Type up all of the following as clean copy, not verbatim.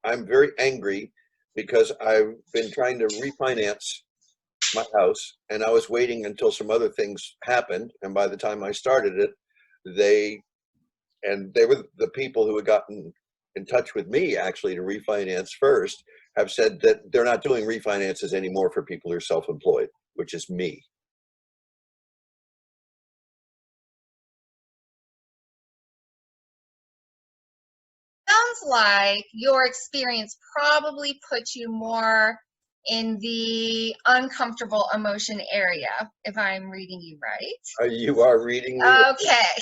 I'm very angry because I've been trying to refinance my house, and I was waiting until some other things happened. And by the time I started it, they they were the people who had gotten in touch with me actually to refinance first, have said that they're not doing refinances anymore for people who are self-employed, which is me. Sounds like your experience probably puts you more in the uncomfortable emotion area, if I'm reading you right. You are reading me. Okay.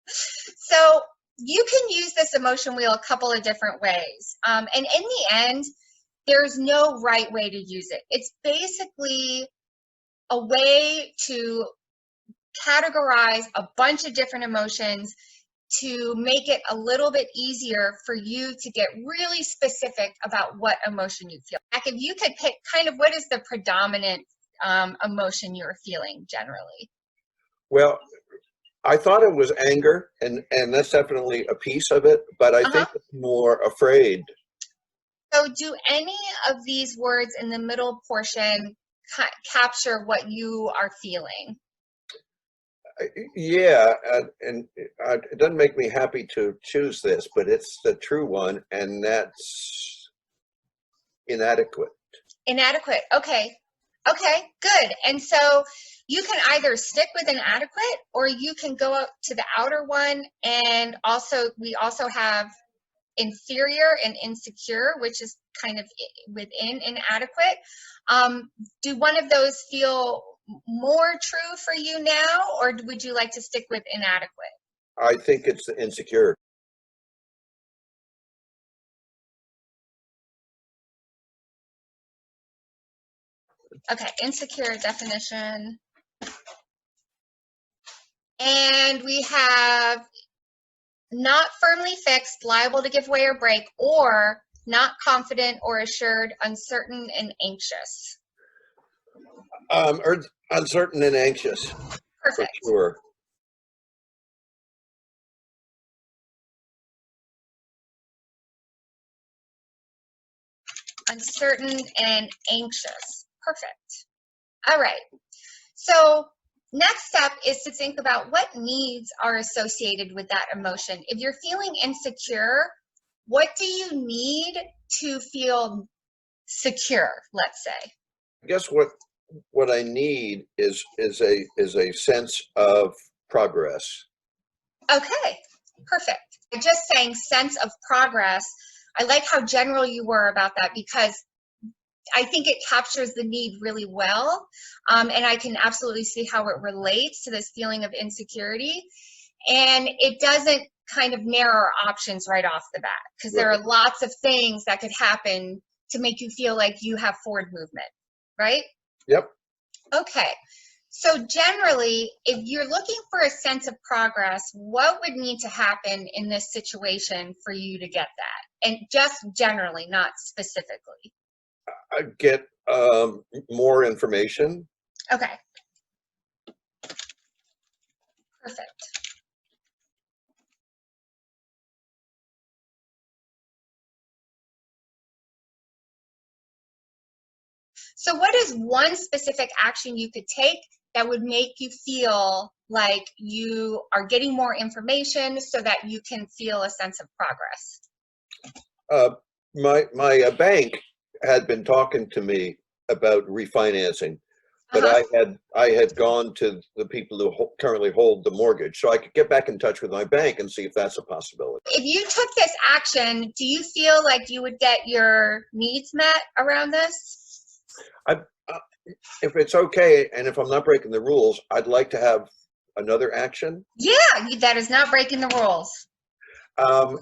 So you can use this emotion wheel a couple of different ways. And in the end, there's no right way to use it. It's basically a way to categorize a bunch of different emotions to make it a little bit easier for you to get really specific about what emotion you feel. Like if you could pick kind of what is the predominant emotion you're feeling generally? Well, I thought it was anger, and that's definitely a piece of it, but I Uh-huh. think it's more afraid. So do any of these words in the middle portion capture what you are feeling? Yeah, and it doesn't make me happy to choose this, but it's the true one, and that's inadequate. Inadequate. Okay. Okay, good. And so you can either stick with inadequate or you can go up to the outer one, and also we also have inferior and insecure, which is kind of within inadequate. Do one of those feel more true for you now, or would you like to stick with inadequate? I think it's insecure. Okay, insecure definition. And we have not firmly fixed, liable to give way or break, or not confident or assured, uncertain and anxious. Or uncertain and anxious, for Perfect. sure. Uncertain and anxious. Perfect. All right. So next step is to think about what needs are associated with that emotion. If you're feeling insecure, what do you need to feel secure, let's say? I guess what I need is a sense of progress. Okay, perfect. Just saying sense of progress. I like how general you were about that because I think it captures the need really well. And I can absolutely see how it relates to this feeling of insecurity. And it doesn't kind of narrow our options right off the bat because there Right. are lots of things that could happen to make you feel like you have forward movement, right? Yep. Okay. So generally, if you're looking for a sense of progress, what would need to happen in this situation for you to get that? And just generally, not specifically. I get more information. Okay, perfect. So what is one specific action you could take that would make you feel like you are getting more information so that you can feel a sense of progress? Uh, my bank had been talking to me about refinancing, but Uh-huh. I had gone to the people who currently hold the mortgage, so I could get back in touch with my bank and see if that's a possibility. If you took this action, do you feel like you would get your needs met around this? I, if it's okay, and if I'm not breaking the rules, I'd like to have another action. Yeah, that is not breaking the rules. Um,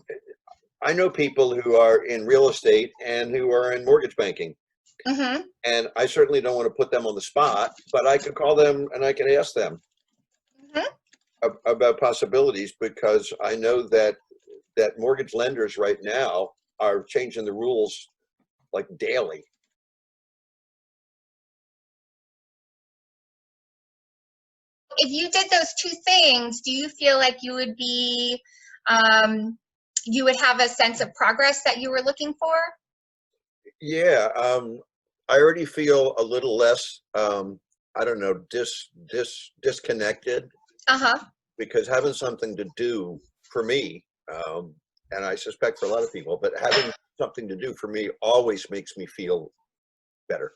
I know people who are in real estate and who are in mortgage banking, Mm-hmm. and I certainly don't want to put them on the spot, but I could call them and I could ask them Mm-hmm. about possibilities, because I know that mortgage lenders right now are changing the rules like daily. If you did those two things, do you feel like you would be you would have a sense of progress that you were looking for? Yeah, I already feel a little less, I don't know, disconnected, Uh-huh. because having something to do for me, and I suspect for a lot of people, but having something to do for me always makes me feel better.